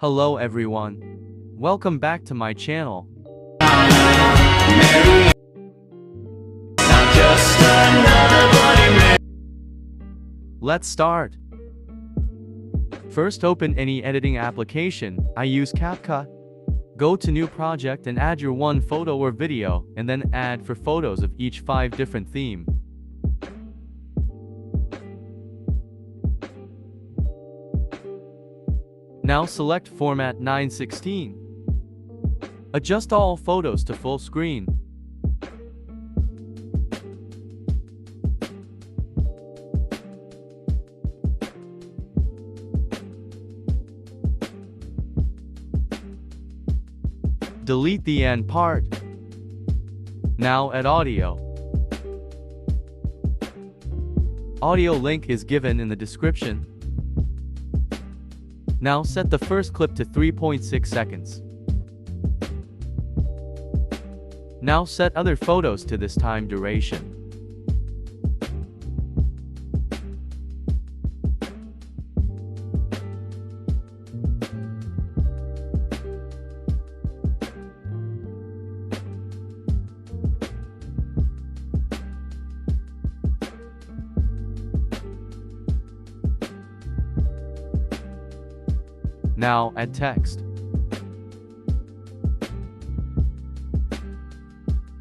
Hello everyone. Welcome back to my channel. Let's start. First, open any editing application. I use CapCut. Go to new project and add your one photo or video, and then add 4 photos of each 5 different theme. Now select format 9:16. Adjust all photos to full screen. Delete the end part. Now add audio. Audio link is given in the description. Now set the first clip to 3.6 seconds. Now set other photos to this time duration. Now add text.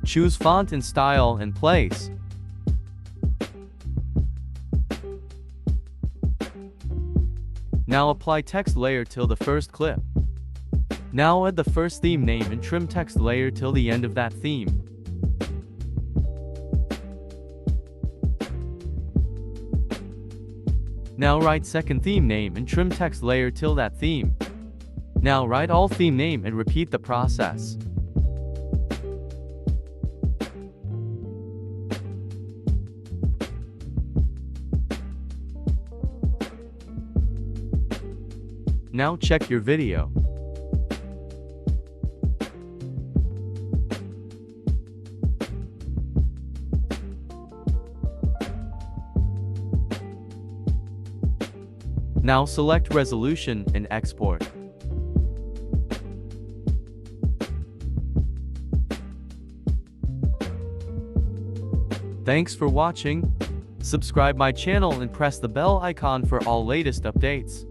Choose font and style and place. Now apply text layer till the first clip. Now add the first theme name and trim text layer till the end of that theme. Now write second theme name and trim text layer till that theme. Now write all theme name and repeat the process. Now check your video. Now select resolution and export. Thanks for watching. Subscribe my channel and press the bell icon for all latest updates.